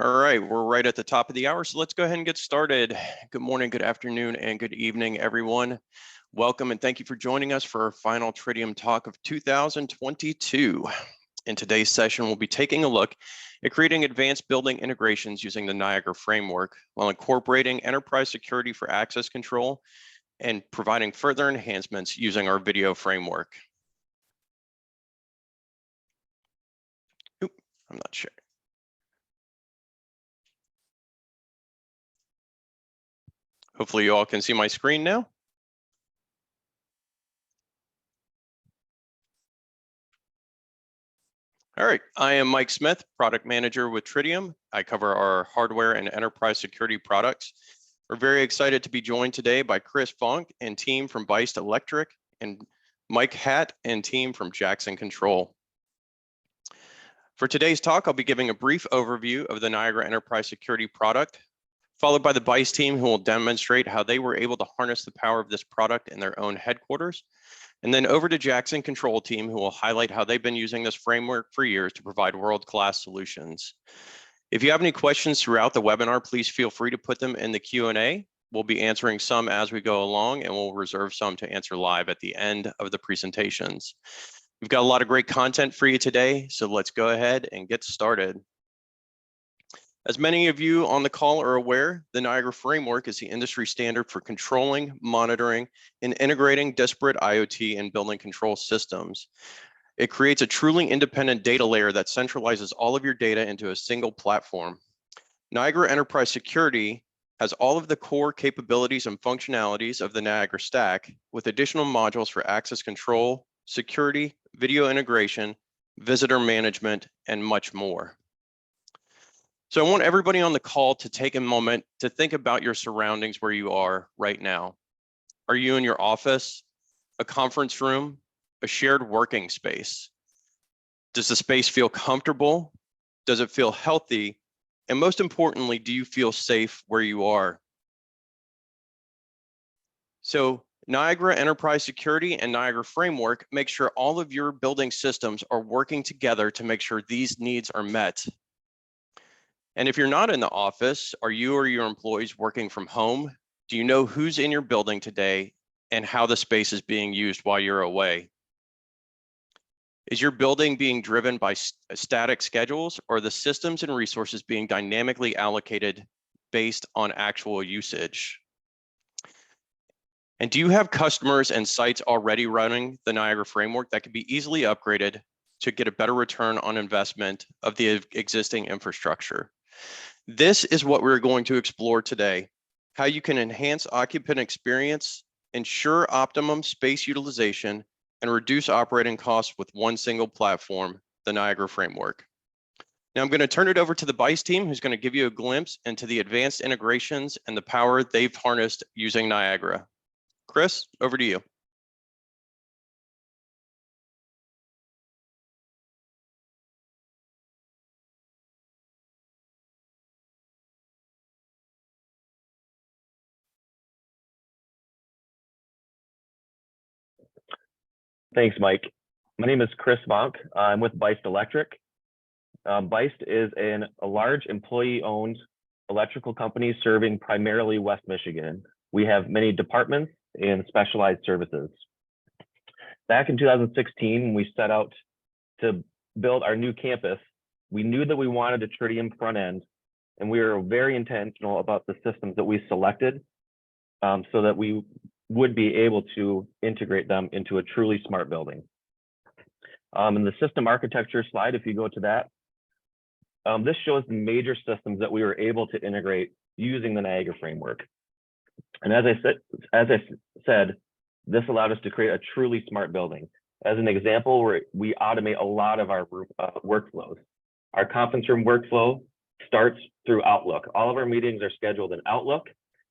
All right, we're right at the top of the hour, so let's go ahead and get started. Good morning, good afternoon, and good evening, everyone. Welcome and thank you for joining us for our final Tridium Talk of 2022. In today's session, we'll be taking a look at creating advanced building integrations using the Niagara framework while incorporating enterprise security for access control and providing further enhancements using our video framework. Oop, I'm not sure. Hopefully you all can see my screen now. All right, I am Mike Smith, product manager with Tridium. I cover our hardware and enterprise security products. We're very excited to be joined today by Chris Funk and team from BACnet Electric and Mike Hatt and team from Jackson Control. For today's talk, I'll be giving a brief overview of the Niagara Enterprise Security product, followed by the BACnet team who will demonstrate how they were able to harness the power of this product in their own headquarters. And then over to Jackson Control team who will highlight how they've been using this framework for years to provide world-class solutions. If you have any questions throughout the webinar, please feel free to put them in the Q&A. We'll be answering some as we go along, and we'll reserve some to answer live at the end of the presentations. We've got a lot of great content for you today, so let's go ahead and get started. As many of you on the call are aware, the Niagara framework is the industry standard for controlling, monitoring, and integrating disparate IoT and building control systems. It creates a truly independent data layer that centralizes all of your data into a single platform. Niagara Enterprise Security has all of the core capabilities and functionalities of the Niagara stack with additional modules for access control, security, video integration, visitor management, and much more. So I want everybody on the call to take a moment to think about your surroundings where you are right now. Are you in your office, a conference room, a shared working space? Does the space feel comfortable? Does it feel healthy? And most importantly, do you feel safe where you are? So Niagara Enterprise Security and Niagara Framework make sure all of your building systems are working together to make sure these needs are met. And if you're not in the office, are you or your employees working from home? Do you know who's in your building today and how the space is being used while you're away? Is your building being driven by static schedules or the systems and resources being dynamically allocated based on actual usage? And do you have customers and sites already running the Niagara framework that can be easily upgraded to get a better return on investment of the existing infrastructure? This is what we're going to explore today, how you can enhance occupant experience, ensure optimum space utilization, and reduce operating costs with one single platform, the Niagara framework. Now I'm going to turn it over to the BACnet team who's going to give you a glimpse into the advanced integrations and the power they've harnessed using Niagara. Chris, over to you. Thanks, Mike. My name is Chris Vonk. I'm with BACnet Electric. BACnet is a large employee-owned electrical company serving primarily West Michigan. We have many departments and specialized services. Back in 2016, when we set out to build our new campus, we knew that we wanted a Tridium front end, and we were very intentional about the systems that we selected so that we would be able to integrate them into a truly smart building. In the system architecture slide, if you go to that, this shows the major systems that we were able to integrate using the Niagara framework. And as I said, this allowed us to create a truly smart building. As an example, we automate a lot of our workflows. Our conference room workflow starts through Outlook. All of our meetings are scheduled in Outlook.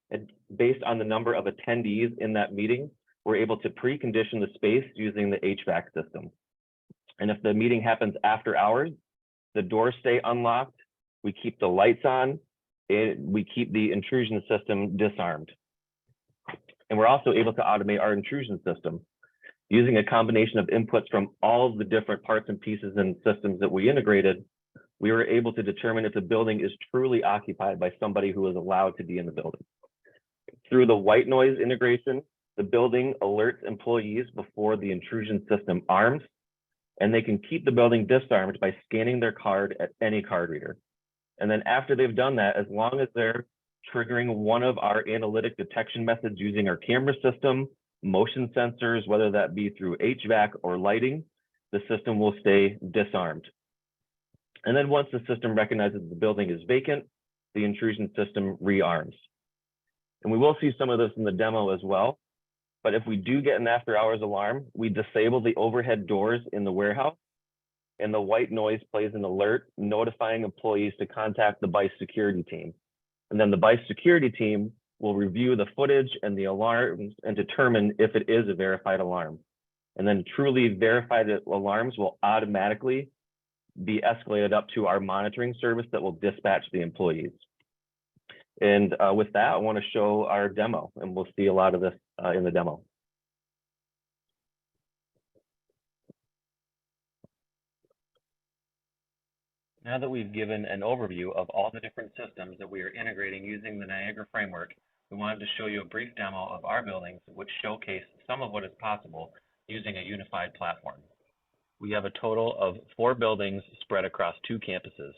And based on the number of attendees in that meeting, we're able to precondition the space using the HVAC system. And if the meeting happens after hours, the doors stay unlocked, we keep the lights on, and we keep the intrusion system disarmed. And we're also able to automate our intrusion system using a combination of inputs from all of the different parts and pieces and systems that we integrated. we were able to determine if the building is truly occupied by somebody who is allowed to be in the building. Through the white noise integration, the building alerts employees before the intrusion system arms, and they can keep the building disarmed by scanning their card at any card reader. And then after they've done that, as long as they're triggering one of our analytic detection methods using our camera system, motion sensors, whether that be through HVAC or lighting, the system will stay disarmed. And then once the system recognizes the building is vacant, the intrusion system rearms. And we will see some of this in the demo as well. But if we do get an after hours alarm, we disable the overhead doors in the warehouse, and the white noise plays an alert notifying employees to contact the BICE security team. And then the BICE security team will review the footage and the alarms and determine if it is a verified alarm. And then truly verified alarms will automatically be escalated up to our monitoring service that will dispatch the employees. And with that, I want to show our demo, and we'll see a lot of this in the demo. Now that we've given an overview of all the different systems that we are integrating using the Niagara framework, we wanted to show you a brief demo of our buildings which showcase some of what is possible using a unified platform. We have a total of 4 buildings spread across 2 campuses.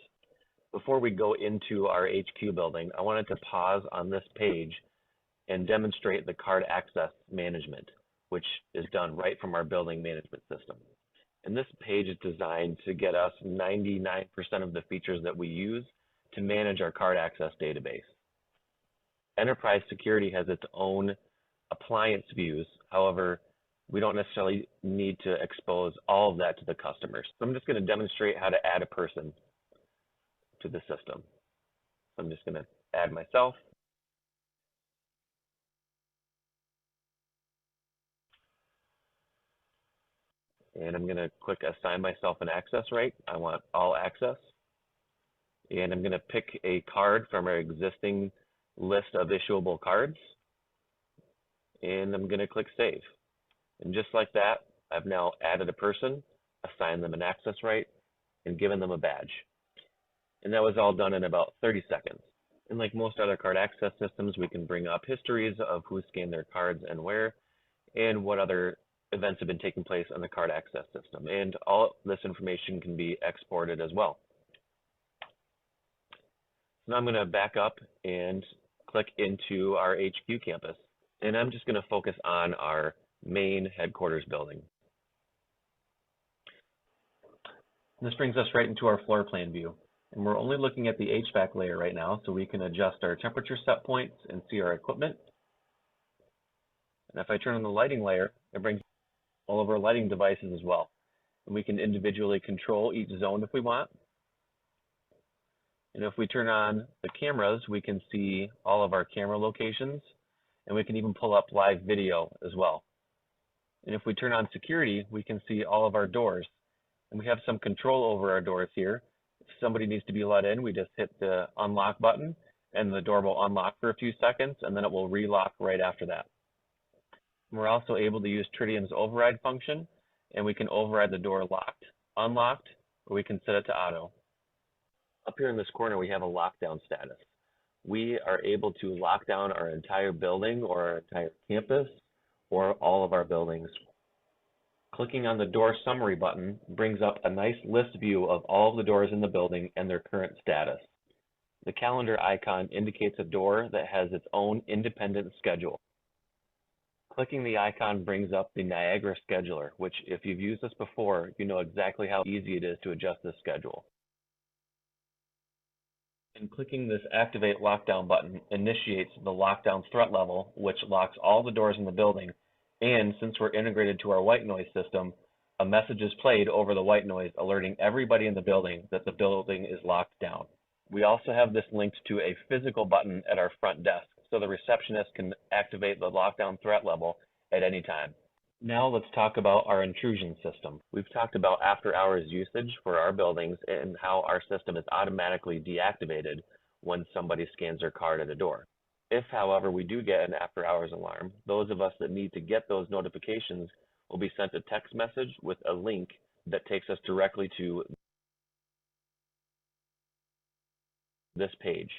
Before we go into our HQ building, I wanted to pause on this page and demonstrate the card access management, which is done right from our building management system. And this page is designed to get us 99% of the features that we use to manage our card access database. Enterprise security has its own appliance views. However, we don't necessarily need to expose all of that to the customers. So I'm just going to demonstrate how to add a person to the system. I'm just going to add myself. And I'm going to click assign myself an access right. I want all access. And I'm going to pick a card from our existing list of issuable cards. And I'm going to click save. And just like that, I've now added a person, assigned them an access right, and given them a badge. And that was all done in about 30 seconds. And like most other card access systems, we can bring up histories of who scanned their cards and where, and what other events have been taking place on the card access system. And all this information can be exported as well. Now I'm going to back up and click into our HQ campus. And I'm just going to focus on our main headquarters building. This brings us right into our floor plan view. And we're only looking at the HVAC layer right now, so we can adjust our temperature set points and see our equipment. And if I turn on the lighting layer, it brings all of our lighting devices as well. And we can individually control each zone if we want. And if we turn on the cameras, we can see all of our camera locations, and we can even pull up live video as well. And if we turn on security, we can see all of our doors. And we have some control over our doors here. If somebody needs to be let in, we just hit the unlock button, and the door will unlock for a few seconds, and then it will relock right after that. And we're also able to use Tridium's override function, and we can override the door locked, unlocked, or we can set it to auto. Up here in this corner, we have a lockdown status. We are able to lock down our entire building or our entire campus or all of our buildings. Clicking on the door summary button brings up a nice list view of all of the doors in the building and their current status. The calendar icon indicates a door that has its own independent schedule. Clicking the icon brings up the Niagara scheduler, which if you've used this before, you know exactly how easy it is to adjust this schedule. And clicking this Activate Lockdown button initiates the lockdown threat level, which locks all the doors in the building. And since we're integrated to our white noise system, a message is played over the white noise alerting everybody in the building that the building is locked down. We also have this linked to a physical button at our front desk, so the receptionist can activate the lockdown threat level at any time. Now let's talk about our intrusion system. We've talked about after hours usage for our buildings and how our system is automatically deactivated when somebody scans their card at a door. If, however, we do get an after hours alarm, those of us that need to get those notifications will be sent a text message with a link that takes us directly to this page.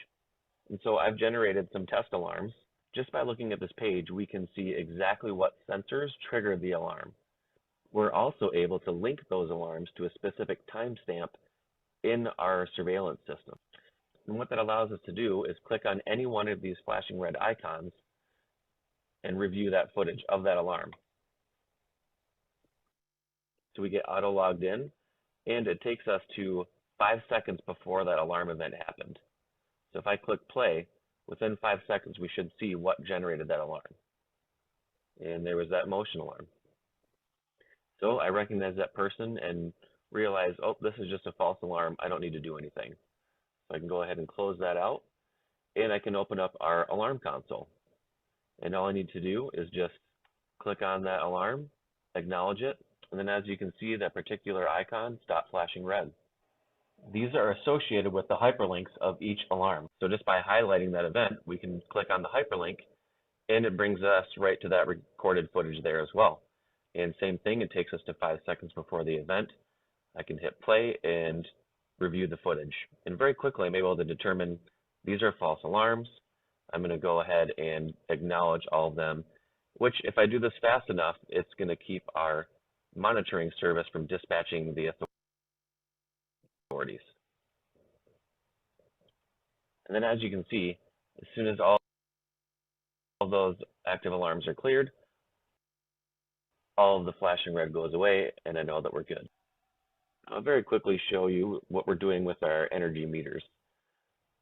And so I've generated some test alarms. Just by looking at this page, we can see exactly what sensors triggered the alarm. We're also able to link those alarms to a specific timestamp in our surveillance system. And what that allows us to do is click on any one of these flashing red icons and review that footage of that alarm. So we get auto logged in, and it takes us to 5 seconds before that alarm event happened. So if I click play, within 5 seconds, we should see what generated that alarm. And there was that motion alarm. So I recognize that person and realize, oh, this is just a false alarm. I don't need to do anything. So I can go ahead and close that out, and I can open up our alarm console. And all I need to do is just click on that alarm, acknowledge it, and then as you can see, that particular icon stopped flashing red. These are associated with the hyperlinks of each alarm. So just by highlighting that event, we can click on the hyperlink, and it brings us right to that recorded footage there as well. And same thing, it takes us to 5 seconds before the event. I can hit play and review the footage. And very quickly, I'm able to determine these are false alarms. I'm going to go ahead and acknowledge all of them, which if I do this fast enough, it's going to keep our monitoring service from dispatching the authorities. And then as you can see, as soon as all of those active alarms are cleared, all of the flashing red goes away, and I know that we're good. I'll very quickly show you what we're doing with our energy meters.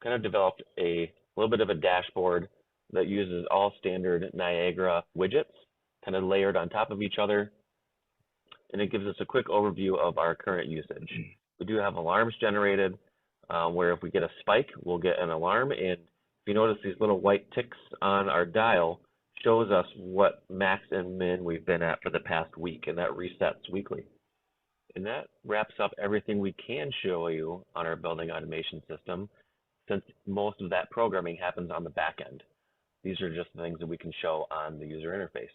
Kind of developed a little bit of a dashboard that uses all standard Niagara widgets, kind of layered on top of each other, and it gives us a quick overview of our current usage. We do have alarms generated, where if we get a spike, we'll get an alarm, and if you notice these little white ticks on our dial, shows us what max and min we've been at for the past week, and that resets weekly. And that wraps up everything we can show you on our building automation system, since most of that programming happens on the back end. These are just the things that we can show on the user interface.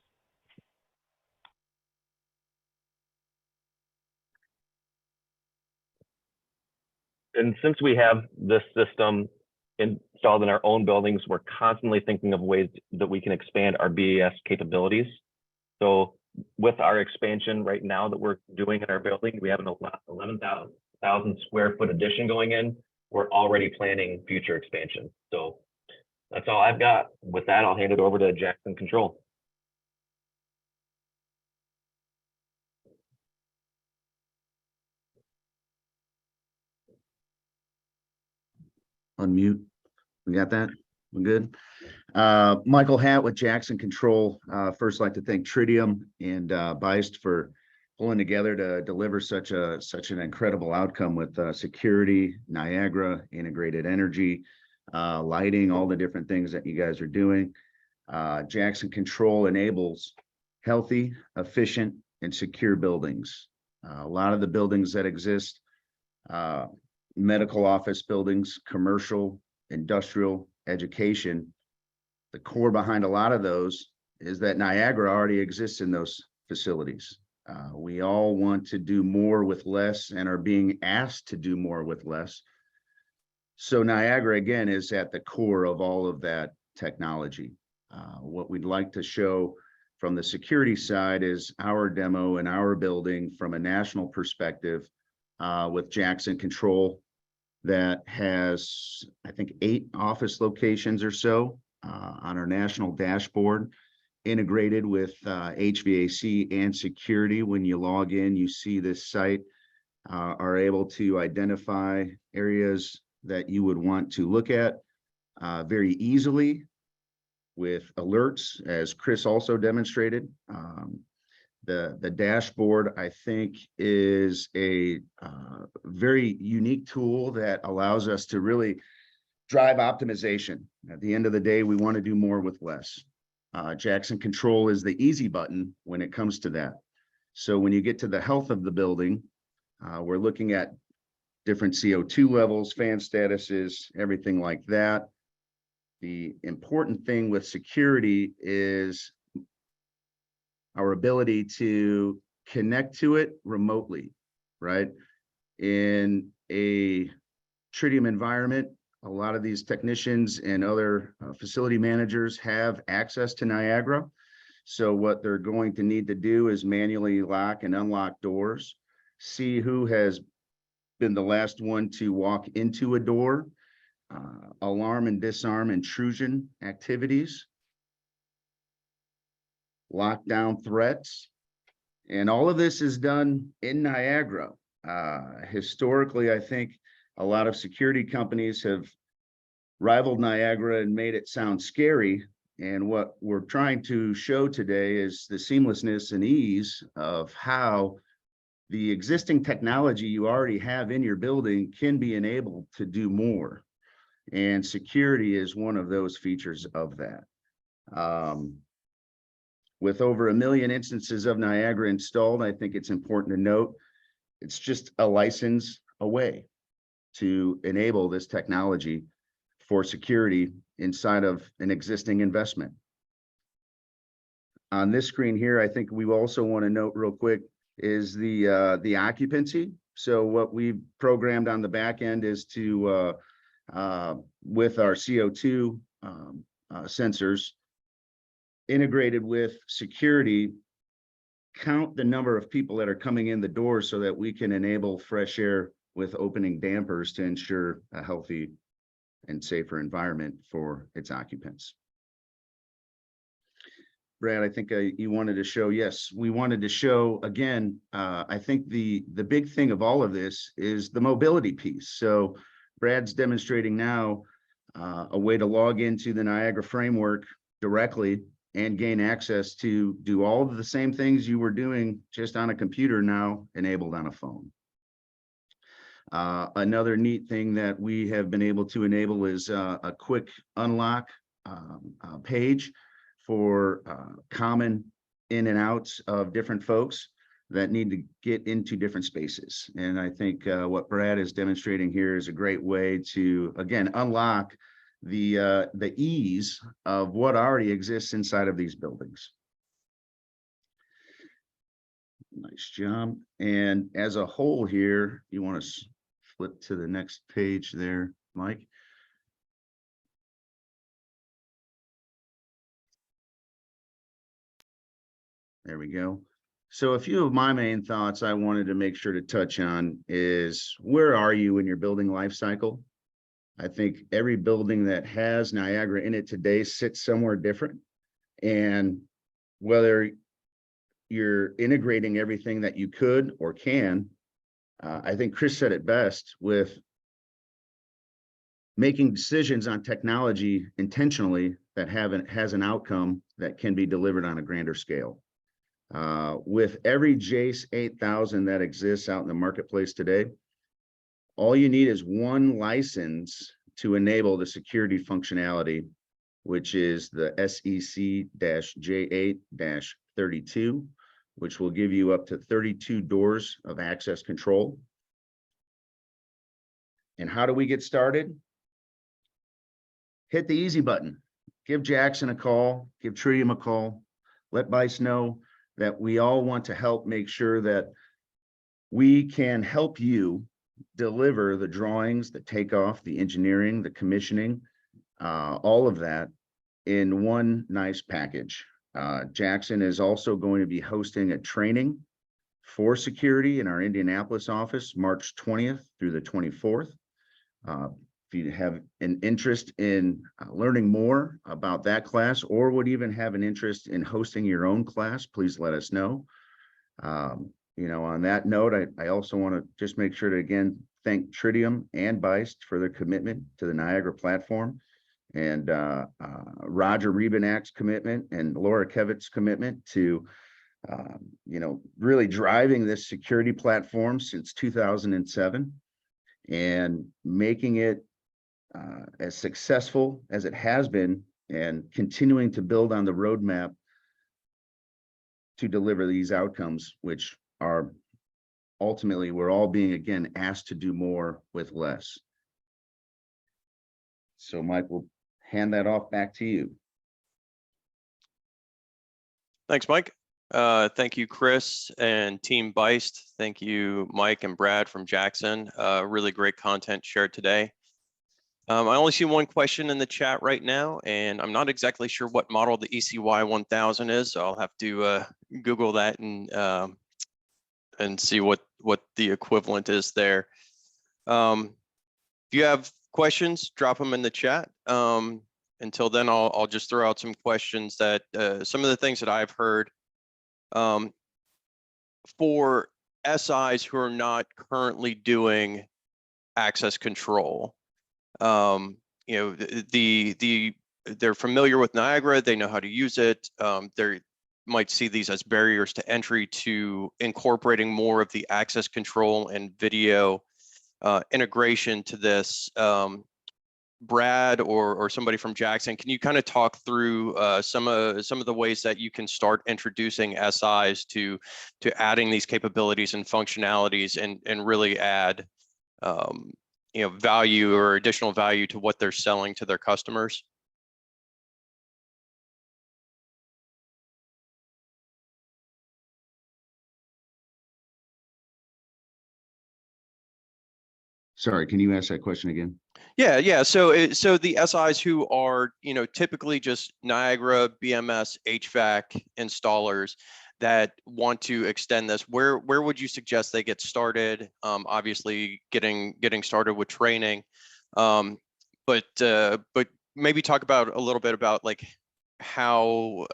And since we have this system installed in our own buildings, we're constantly thinking of ways that we can expand our BAS capabilities. So with our expansion right now that we're doing in our building, we have an 11,000 square foot addition going in. We're already planning future expansion. So that's all I've got. With that, I'll hand it over to Jackson Control. Unmute. We got that? We're good. Michael Hatt with Jackson Control. First, like to thank Tridium and BACnet for pulling together to deliver such an incredible outcome with security, Niagara, integrated energy, lighting, all the different things that you guys are doing. Jackson Control enables healthy, efficient, and secure buildings. A lot of the buildings that exist, medical office buildings, commercial, industrial, education, the core behind a lot of those is that Niagara already exists in those facilities. We all want to do more with less and are being asked to do more with less. So Niagara, again, is at the core of all of that technology. What we'd like to show from the security side is our demo in our building from a national perspective with Jackson Control that has, I think, 8 office locations or so on our national dashboard, integrated with HVAC and security. When you log in, you see this site, are able to identify areas that you would want to look at very easily with alerts, as Chris also demonstrated. The dashboard, I think, is a very unique tool that allows us to really drive optimization. At the end of the day, we want to do more with less. Jackson Control is the easy button when it comes to that. So when you get to the health of the building, we're looking at different CO2 levels, fan statuses, everything like that. The important thing with security is our ability to connect to it remotely, right? In a Tridium environment, a lot of these technicians and other facility managers have access to Niagara. So what they're going to need to do is manually lock and unlock doors, see who has been the last one to walk into a door, alarm and disarm intrusion activities, lockdown threats, and all of this is done in Niagara. Historically, I think a lot of security companies have rivaled Niagara and made it sound scary. And what we're trying to show today is the seamlessness and ease of how the existing technology you already have in your building can be enabled to do more. And security is one of those features of that. With over 1 million instances of Niagara installed, I think it's important to note it's just a license away to enable this technology for security inside of an existing investment. On this screen here, I think we also want to note real quick is the occupancy. So what we've programmed on the back end is to, with our CO2 sensors integrated with security, count the number of people that are coming in the door so that we can enable fresh air with opening dampers to ensure a healthy and safer environment for its occupants. Brad, I think you wanted to show, yes, we wanted to show again, I think the big thing of all of this is the mobility piece. So Brad's demonstrating now a way to log into the Niagara framework directly and gain access to do all of the same things you were doing just on a computer, now enabled on a phone. Another neat thing that we have been able to enable is a quick unlock page for common in and outs of different folks that need to get into different spaces. And I think what Brad is demonstrating here is a great way to, again, unlock the ease of what already exists inside of these buildings. Nice job. And as a whole here, you want to flip to the next page there, Mike. There we go. So a few of my main thoughts I wanted to make sure to touch on is, where are you in your building life cycle? I think every building that has Niagara in it today sits somewhere different. And whether you're integrating everything that you could or can, I think Chris said it best with making decisions on technology intentionally that has an outcome that can be delivered on a grander scale. With every Jace 8000 that exists out in the marketplace today, all you need is one license to enable the security functionality, which is the SEC-J8-32, which will give you up to 32 doors of access control. And how do we get started? Hit the easy button. Give Jackson a call, give Tridium a call, let BICE know that we all want to help make sure that we can help you deliver the drawings, the takeoff, the engineering, the commissioning, all of that in one nice package. Jackson is also going to be hosting a training for security in our Indianapolis office, March 20th through the 24th. If you have an interest in learning more about that class, or would even have an interest in hosting your own class, please let us know. You know, on that note, I also want to just make sure to again thank Tridium and BICE for their commitment to the Niagara platform, and Roger Rebenak's commitment and Laura Kevitt's commitment to you know, really driving this security platform since 2007 and making it as successful as it has been, and continuing to build on the roadmap to deliver these outcomes, which are ultimately, we're all being again asked to do more with less. So Mike, we'll hand that off back to you. Thanks, Mike. Thank you, Chris and Team BICE. Thank you, Mike and Brad from Jackson. Really great content shared today. I only see one question in the chat right now, and I'm not exactly sure what model the ECY 1000 is, so I'll have to Google that and see what the equivalent is there. If you have questions, drop them in the chat. Until then, I'll just throw out some questions that some of the things that I've heard for SIs who are not currently doing access control. You know, they're familiar with Niagara, they know how to use it. They might see these as barriers to entry to incorporating more of the access control and video integration to this. Brad or somebody from Jackson, can you kind of talk through some of the ways that you can start introducing SIs to adding these capabilities and functionalities and really add you know, value or additional value to what they're selling to their customers? Sorry, can you ask that question again? Yeah. So the SIs who are, you know, typically just Niagara, BMS, HVAC installers that want to extend this, where would you suggest they get started? Obviously, getting started with training, but maybe talk about a little bit about like how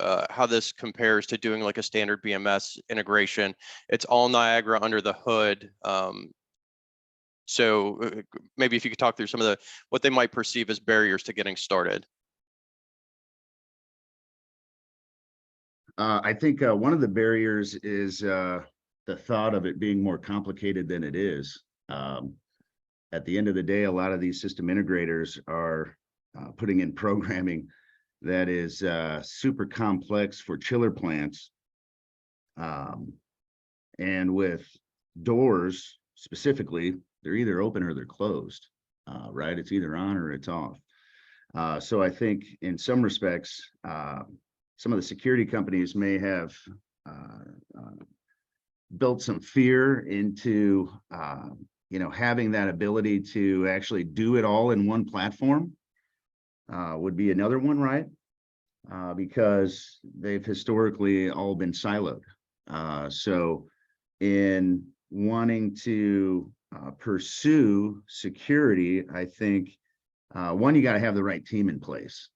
this compares to doing like a standard BMS integration. It's all Niagara under the hood. So maybe if you could talk through some of what they might perceive as barriers to getting started. I think one of the barriers is the thought of it being more complicated than it is. At the end of the day, a lot of these system integrators are putting in programming that is super complex for chiller plants. And with doors specifically, they're either open or they're closed, right? It's either on or it's off. So I think in some respects, some of the security companies may have built some fear into, you know, having that ability to actually do it all in one platform would be another one, right? Because they've historically all been siloed. So in wanting to pursue security, I think one, you got to have the right team in place.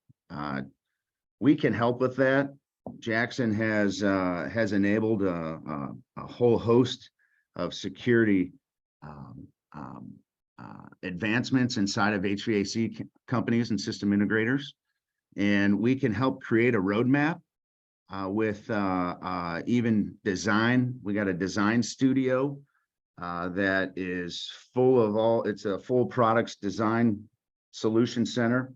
We can help with that. Jackson has enabled a whole host of security advancements inside of HVAC companies and system integrators, and we can help create a roadmap with even design. We got a design studio that is full of it's a full products design solution center.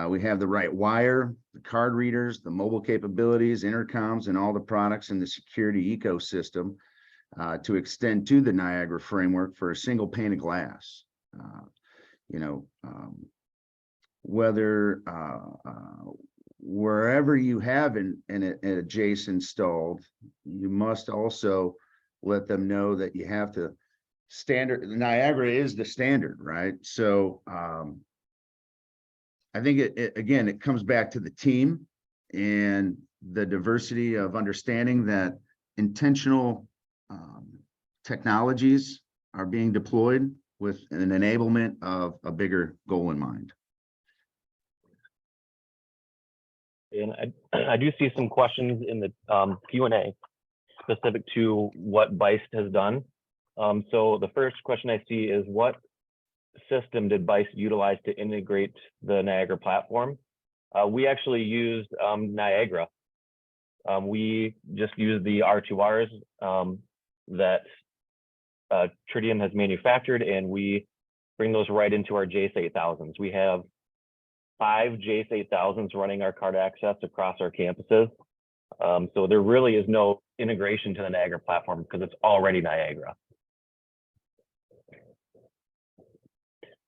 We have the right wire, the card readers, the mobile capabilities, intercoms, and all the products in the security ecosystem to extend to the Niagara framework for a single pane of glass. You know, whether wherever you have an adjace installed, you must also let them know that you have to Niagara is the standard, right? So I think again, it comes back to the team and the diversity of understanding that intentional technologies are being deployed with an enablement of a bigger goal in mind. And I do see some questions in the Q&A specific to what BACnet has done. So the first question I see is, what system did BACnet utilize to integrate the Niagara platform? We actually used Niagara. We just used the R2Rs that Tridium has manufactured, and we bring those right into our JACE 8000s. We have 5 JACE 8000s running our card access across our campuses. So there really is no integration to the Niagara platform because it's already Niagara.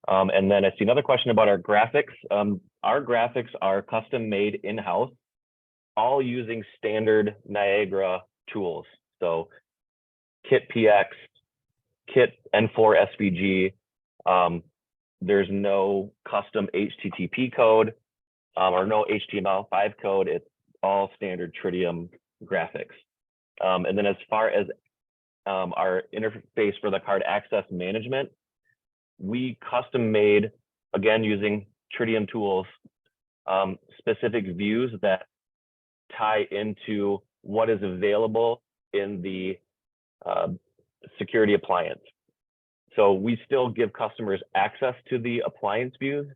And then I see another question about our graphics. Our graphics are custom made in-house, all using standard Niagara tools. So Kit PX, Kit N4 SVG, there's no custom HTTP code or no HTML5 code. It's all standard Tridium graphics. And then as far as our interface for the card access management, we custom made, again, using Tridium tools, specific views that tie into what is available in the security appliance. So we still give customers access to the appliance views,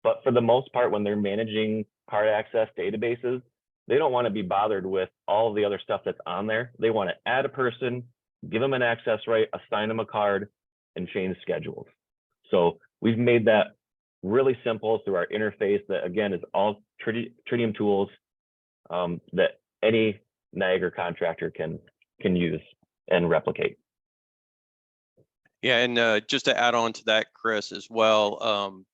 but for the most part, when they're managing card access databases, they don't want to be bothered with all the other stuff that's on there. They want to add a person, give them an access right, assign them a card, and change schedules. So we've made that really simple through our interface that, again, is all Tridium tools that any Niagara contractor can use and replicate. Yeah, and just to add on to that, Chris, as well,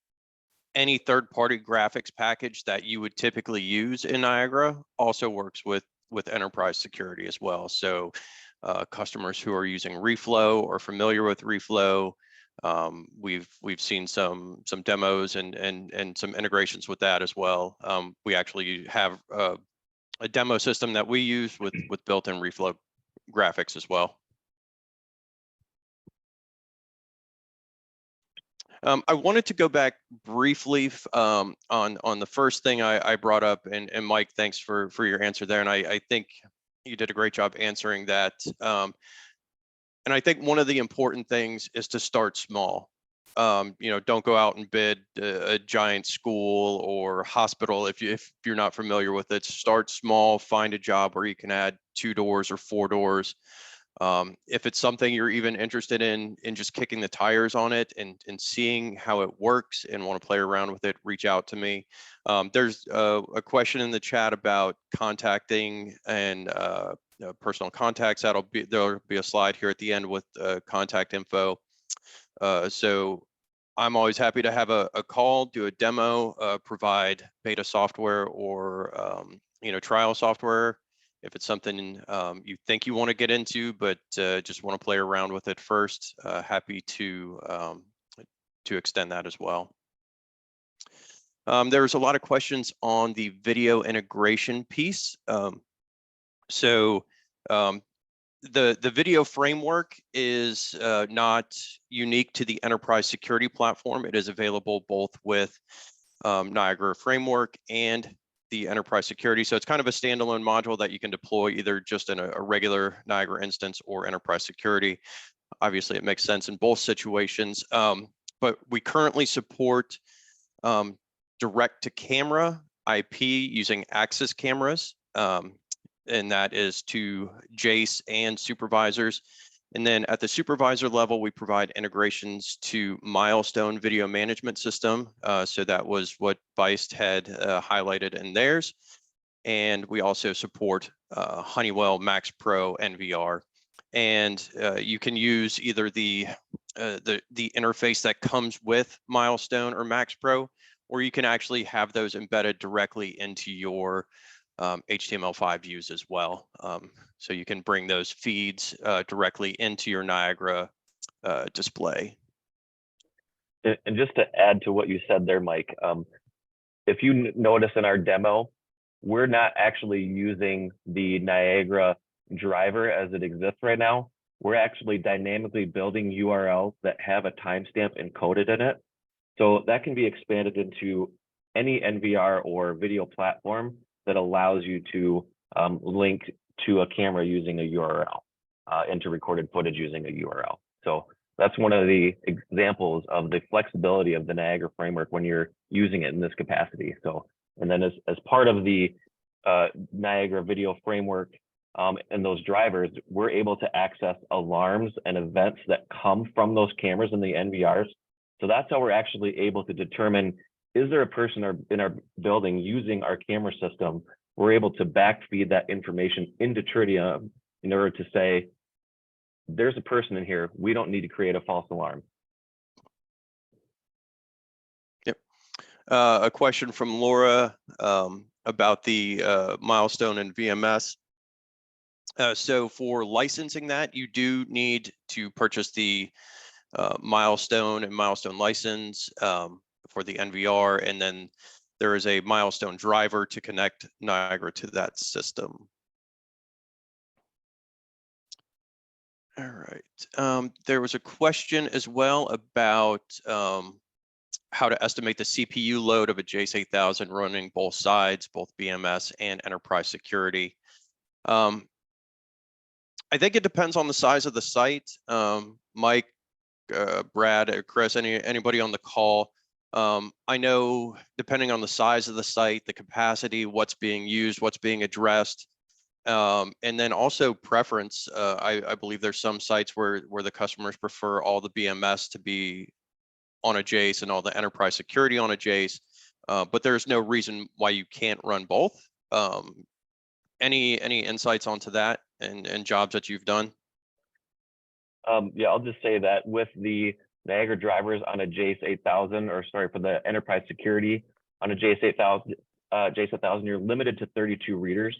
any third-party graphics package that you would typically use in Niagara also works with enterprise security as well. So customers who are using Reflow or familiar with Reflow, we've seen some demos and some integrations with that as well. We actually have a demo system that we use with built-in Reflow graphics as well. I wanted to go back briefly on the first thing I brought up, and Mike, thanks for your answer there. And I think you did a great job answering that. And I think one of the important things is to start small. You know, don't go out and bid a giant school or hospital if you're not familiar with it. Start small, find a job where you can add 2 doors or 4 doors. If it's something you're even interested in just kicking the tires on it and seeing how it works and want to play around with it, reach out to me. There's a question in the chat about contacting and personal contacts. There'll be a slide here at the end with contact info. So I'm always happy to have a call, do a demo, provide beta software or trial software. If it's something you think you want to get into, but just want to play around with it first, happy to extend that as well. There's a lot of questions on the video integration piece. So the video framework is not unique to the enterprise security platform. It is available both with Niagara Framework and the enterprise security. So it's kind of a standalone module that you can deploy either just in a regular Niagara instance or enterprise security. Obviously, it makes sense in both situations. But we currently support direct to camera IP using Axis cameras. And that is to Jace and supervisors. And then at the supervisor level, we provide integrations to Milestone video management system. So that was what BACnet had highlighted in theirs. And we also support Honeywell Max Pro NVR. And you can use either the interface that comes with Milestone or Max Pro, or you can actually have those embedded directly into your HTML5 views as well. So you can bring those feeds directly into your Niagara display. And just to add to what you said there, Mike, if you notice in our demo, we're not actually using the Niagara driver as it exists right now. We're actually dynamically building URLs that have a timestamp encoded in it. So that can be expanded into any NVR or video platform that allows you to link to a camera using a URL and to recorded footage using a URL. So that's one of the examples of the flexibility of the Niagara framework when you're using it in this capacity. So, and then as part of the Niagara video framework and those drivers, we're able to access alarms and events that come from those cameras in the NVRs. So that's how we're actually able to determine, is there a person in our building using our camera system? We're able to backfeed that information into Tridium in order to say, there's a person in here. We don't need to create a false alarm. Yep. A question from Laura about the Milestone and VMS. So for licensing that, you do need to purchase the milestone and milestone license for the NVR, and then there is a milestone driver to connect Niagara to that system. All right. There was a question as well about how to estimate the CPU load of a JACE 8000 running both sides, both BMS and enterprise security. I think it depends on the size of the site. Mike, Brad, or Chris, anybody on the call. I know depending on the size of the site, the capacity, what's being used, what's being addressed, and then also preference. I believe there's some sites where the customers prefer all the BMS to be on a JACE and all the enterprise security on a JACE, but there's no reason why you can't run both. Any insights onto that and jobs that you've done? Yeah, I'll just say that with the Niagara drivers on a JACE 8000, or sorry, for the enterprise security on a JACE 8000, you're limited to 32 readers.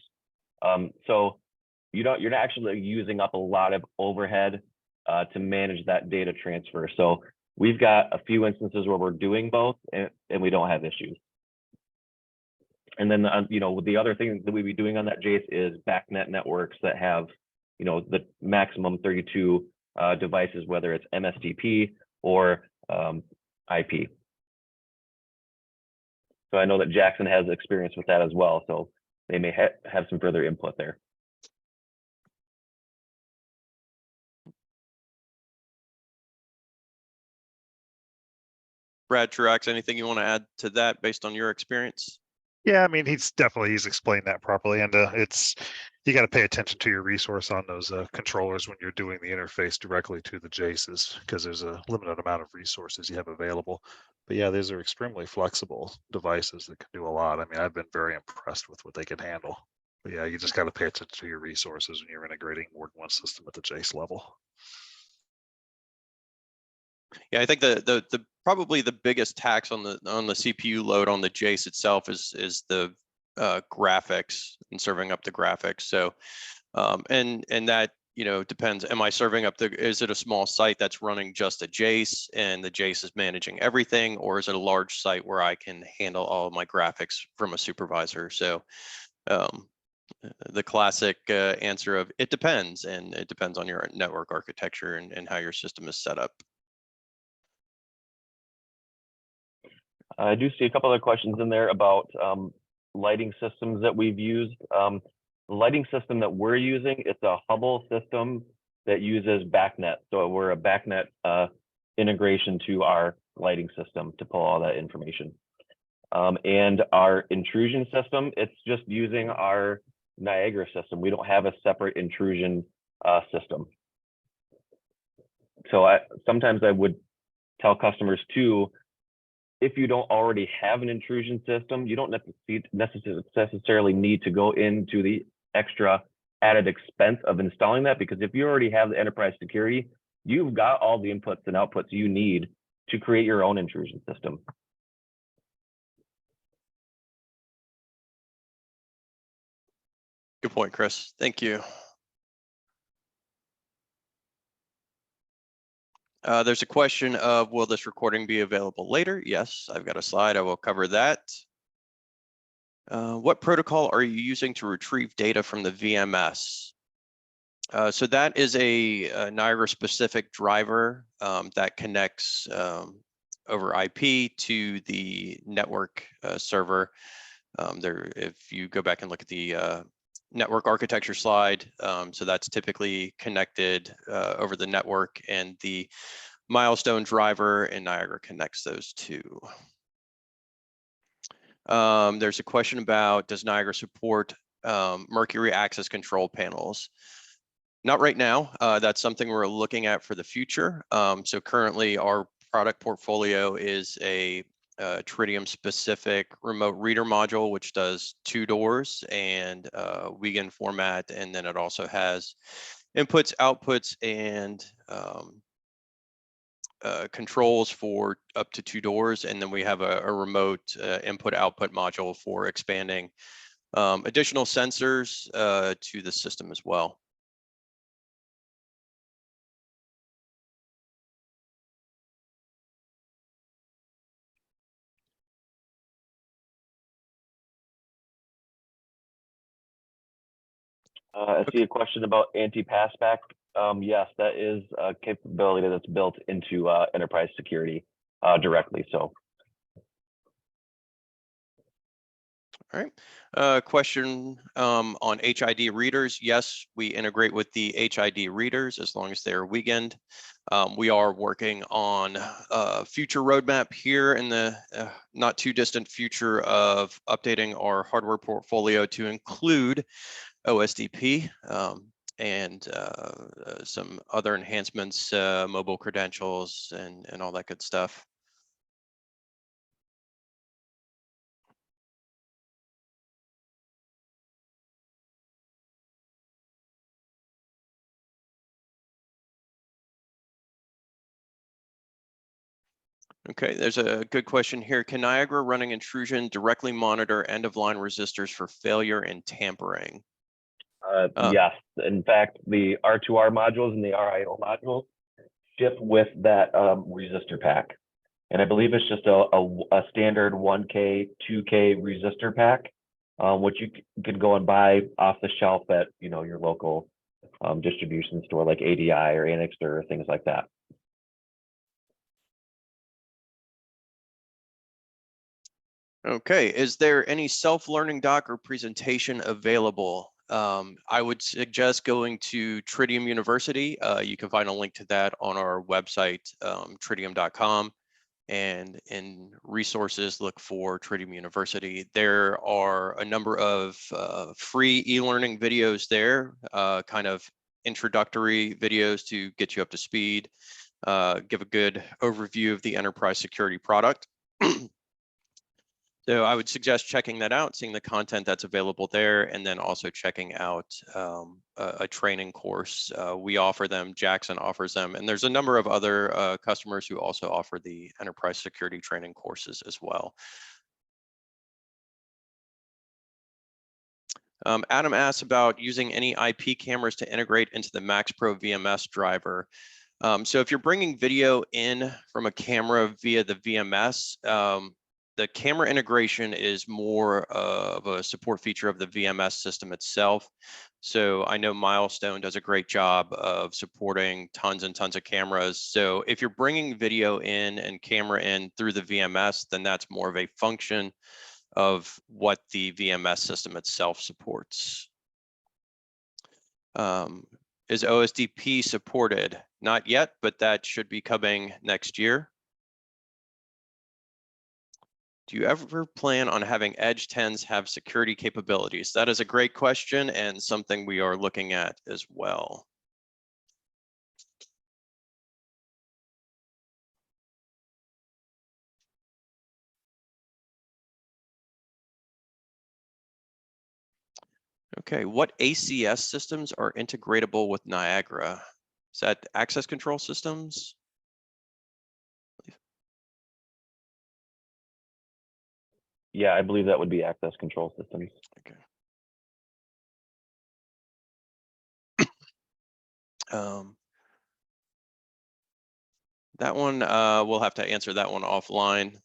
So you're not actually using up a lot of overhead to manage that data transfer. So we've got a few instances where we're doing both and we don't have issues. And then, the other thing that we'd be doing on that JACE is BACnet networks that have, the maximum 32 devices, whether it's MSTP or IP. So I know that Jackson has experience with that as well. So they may have some further input there. Brad Truax, anything you want to add to that based on your experience? Yeah, I mean, he's explained that properly, and you got to pay attention to your resource on those controllers when you're doing the interface directly to the JACEs, because there's a limited amount of resources you have available. But yeah, these are extremely flexible devices that can do a lot. I mean, I've been very impressed with what they can handle. But yeah, you just got to pay attention to your resources when you're integrating more than one system at the JACE level. Yeah, I think the probably the biggest tax on the CPU load on the JACE itself is the graphics and serving up the graphics. So and that depends. Am I serving up is it a small site that's running just a JACE and the JACE is managing everything, or is it a large site where I can handle all of my graphics from a supervisor? So the classic answer of it depends, and it depends on your network architecture and how your system is set up. I do see a couple other questions in there about lighting systems that we've used. The lighting system that we're using, it's a Hubble system that uses BACnet. So we're a BACnet integration to our lighting system to pull all that information. And our intrusion system, it's just using our Niagara system. We don't have a separate intrusion system. So sometimes I would tell customers too, if you don't already have an intrusion system, you don't necessarily need to go into the extra added expense of installing that, because if you already have the enterprise security, you've got all the inputs and outputs you need to create your own intrusion system. Good point, Chris. Thank you. There's a question of, will this recording be available later? Yes, I've got a slide. I will cover that. What protocol are you using to retrieve data from the VMS? So that is a Niagara specific driver that connects over IP to the network server. If you go back and look at the network architecture slide, so that's typically connected over the network, and the milestone driver in Niagara connects those two. There's a question about, does Niagara support Mercury access control panels? Not right now. That's something we're looking at for the future. So currently our product portfolio is a Tridium specific remote reader module, which does 2 doors and Wiegand format, and then it also has inputs, outputs, and controls for up to 2 doors, and then we have a remote input output module for expanding additional sensors to the system as well. I see a question about Antipassback. Yes, that is a capability that's built into enterprise security directly. So, All right. Question on HID readers. Yes, we integrate with the HID readers as long as they're weekend. We are working on a future roadmap here in the not too distant future of updating our hardware portfolio to include OSDP and some other enhancements, mobile credentials, and all that good stuff. Okay, there's a good question here. Can Niagara running intrusion directly monitor end-of-line resistors for failure and tampering? yes, in fact, the R2R modules and the RIO modules ship with that resistor pack. And I believe it's just a standard 1K, 2K resistor pack, which you can go and buy off the shelf at your local distribution store like ADI or Annixter or things like that. Okay, is there any self-learning doc or presentation available? I would suggest going to Tridium University. You can find a link to that on our website, tridium.com. And in resources, look for Tridium University. There are a number of free e-learning videos there, kind of introductory videos to get you up to speed, give a good overview of the enterprise security product. So I would suggest checking that out, seeing the content that's available there, and then also checking out a training course. We offer them, Jackson offers them, and there's a number of other customers who also offer the enterprise security training courses as well. Adam asks about using any IP cameras to integrate into the MaxPro VMS driver. So if you're bringing video in from a camera via the VMS, the camera integration is more of a support feature of the VMS system itself. So I know Milestone does a great job of supporting tons and tons of cameras. So if you're bringing video in and camera in through the VMS, then that's more of a function of what the VMS system itself supports. Is OSDP supported? Not yet, but that should be coming next year. Do you ever plan on having Edge 10s have security capabilities? That is a great question and something we are looking at as well. Okay, what ACS systems are integratable with Niagara? Is that access control systems? Yeah, I believe that would be access control systems. Okay. That one, we'll have to answer that one offline.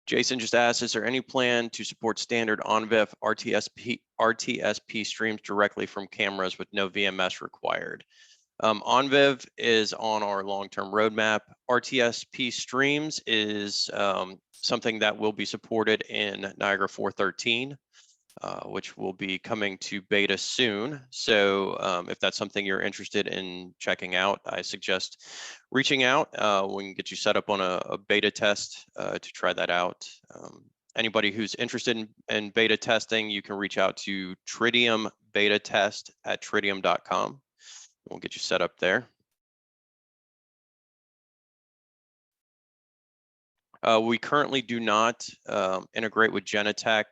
Jason just asked, is there any plan to support standard ONVIF RTSP streams directly from cameras with no VMS required? ONVIF is on our long-term roadmap. RTSP Streams is something that will be supported in Niagara 4.13. Which will be coming to beta soon. So if that's something you're interested in checking out, I suggest reaching out. We can get you set up on a beta test to try that out. Anybody who's interested in beta testing, you can reach out to Tridium beta test at tridium.com. We'll get you set up there. We currently do not integrate with Genetec.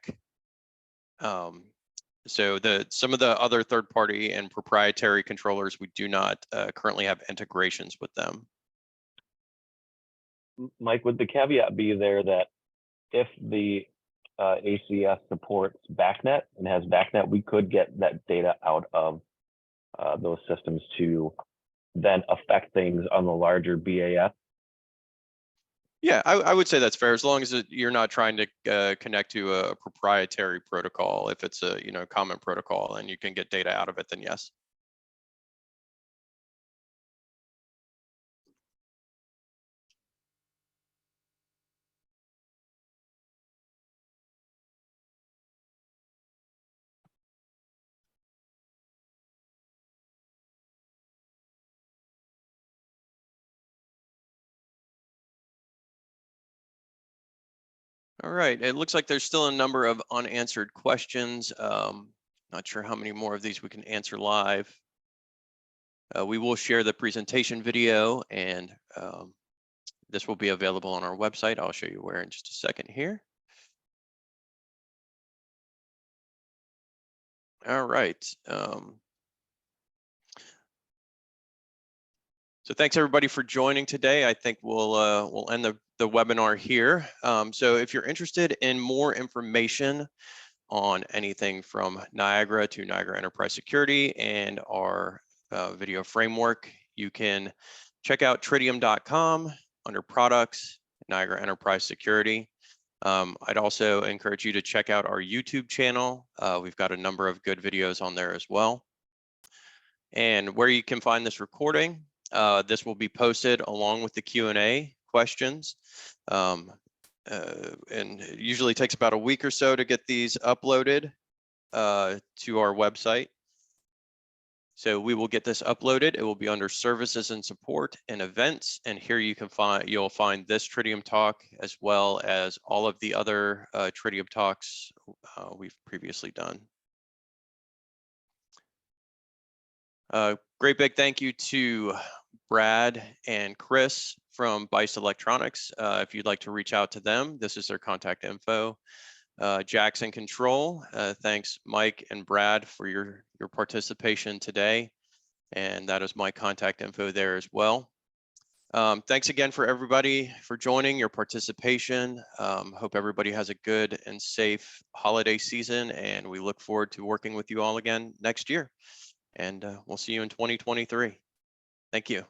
So some of the other third-party and proprietary controllers, we do not currently have integrations with them. Mike, would the caveat be there that if the ACS supports BACnet and has BACnet, we could get that data out of those systems to then affect things on the larger BAS? Yeah, I would say that's fair, as long as you're not trying to connect to a proprietary protocol. If it's a common protocol and you can get data out of it, then yes. All right, it looks like there's still a number of unanswered questions. Not sure how many more of these we can answer live. We will share the presentation video, and this will be available on our website. I'll show you where in just a second here. All right. So thanks everybody for joining today. I think we'll end the webinar here. So if you're interested in more information on anything from Niagara to Niagara Enterprise Security and our video framework, you can check out Tridium.com under products, Niagara Enterprise Security. I'd also encourage you to check out our YouTube channel. We've got a number of good videos on there as well. And where you can find this recording, this will be posted along with the Q&A questions. And it usually takes about a week or so to get these uploaded to our website. So we will get this uploaded. It will be under services and support and events. And here you'll find this Tridium Talk, as well as all of the other Tridium Talks we've previously done. Great big thank you to Brad and Chris from BACnet Electronics. If you'd like to reach out to them, this is their contact info. Jackson Control, thanks Mike and Brad for your participation today. And that is my contact info there as well. Thanks again for everybody for joining, your participation. Hope everybody has a good and safe holiday season, and we look forward to working with you all again next year. And we'll see you in 2023. Thank you.